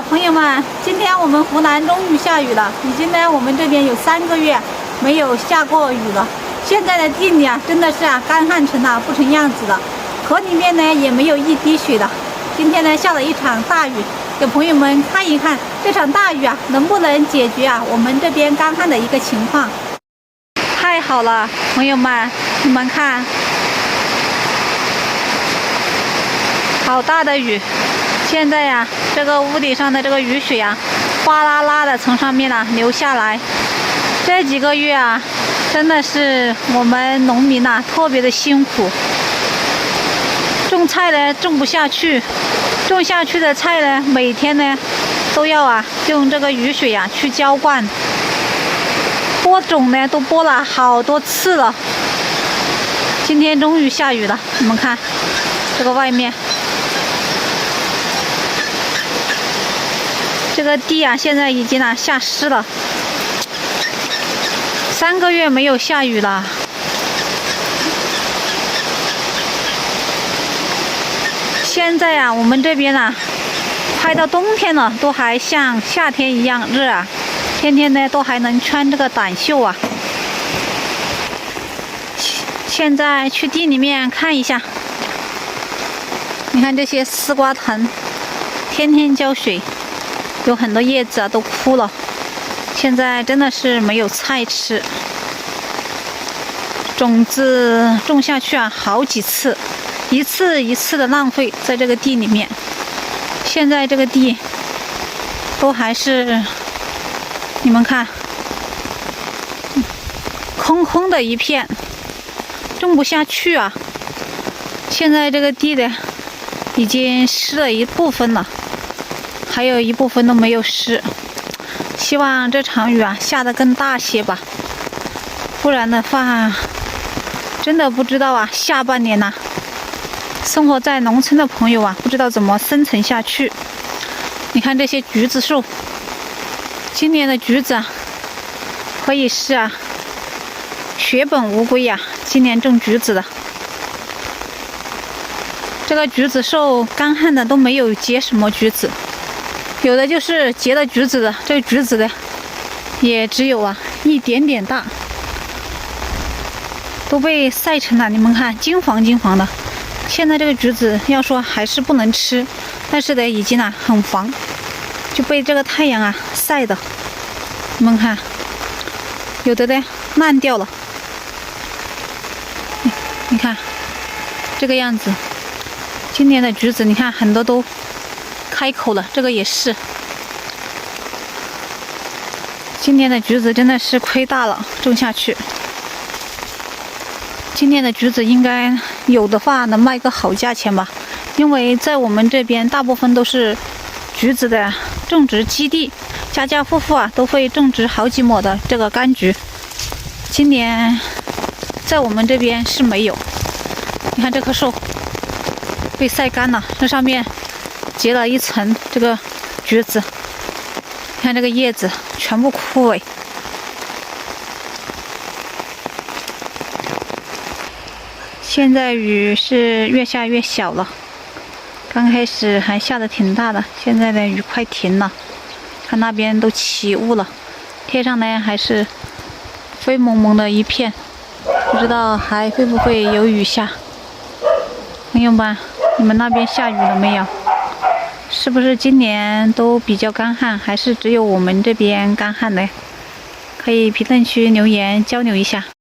朋友们，今天我们湖南终于下雨了，已经呢，我们这边有3个月没有下过雨了。现在的地里啊，真的是干旱成了不成样子了，河里面呢也没有一滴水了。今天呢下了一场大雨，给朋友们看一看这场大雨能不能解决我们这边干旱的一个情况。太好了，朋友们，你们看，好大的雨！现在这个屋顶上的这个雨水哗啦啦的从上面流下来。这几个月真的是我们农民特别的辛苦，种菜呢种不下去，种下去的菜呢每天呢都要用这个雨水去浇灌，播种呢都播了好多次了。今天终于下雨了，你们看这个外面。这个地现在已经下湿了，3个月没有下雨了。现在我们这边快到冬天了，都还像夏天一样热天天呢都还能穿这个短袖现在去地里面看一下，你看这些丝瓜藤，天天浇水。有很多叶子都枯了，现在真的是没有菜吃。种子种下去好几次，一次一次的浪费在这个地里面。现在这个地都还是，你们看，空空的一片，种不下去现在这个地的已经湿了一部分了。还有一部分都没有湿，希望这场雨下得更大些吧，不然的话，真的不知道下半年生活在农村的朋友不知道怎么生存下去。你看这些橘子树，今年的橘子可以是血本无归今年种橘子的，这个橘子树干旱的都没有结什么橘子。有的就是结了橘子的，这个橘子的也只有一点点大，都被晒成了，你们看金黄金黄的。现在这个橘子要说还是不能吃，但是呢已经很黄，就被这个太阳晒的。你们看，有的呢烂掉了，你看这个样子。今年的橘子你看很多都开口了，这个也是。今年的橘子真的是亏大了，种下去。今年的橘子应该有的话能卖个好价钱吧，因为在我们这边大部分都是橘子的种植基地，家家户户都会种植好几亩的这个柑橘。今年在我们这边是没有。你看这棵树被晒干了，这上面结了一层这个橘子，看这个叶子全部枯萎。现在雨是越下越小了，刚开始还下得挺大的，现在的雨快停了，看那边都起雾了，天上呢还是灰蒙蒙的一片，不知道还会不会有雨下。朋友们，你们那边下雨了没有？是不是今年都比较干旱，还是只有我们这边干旱呢？可以评论区留言交流一下。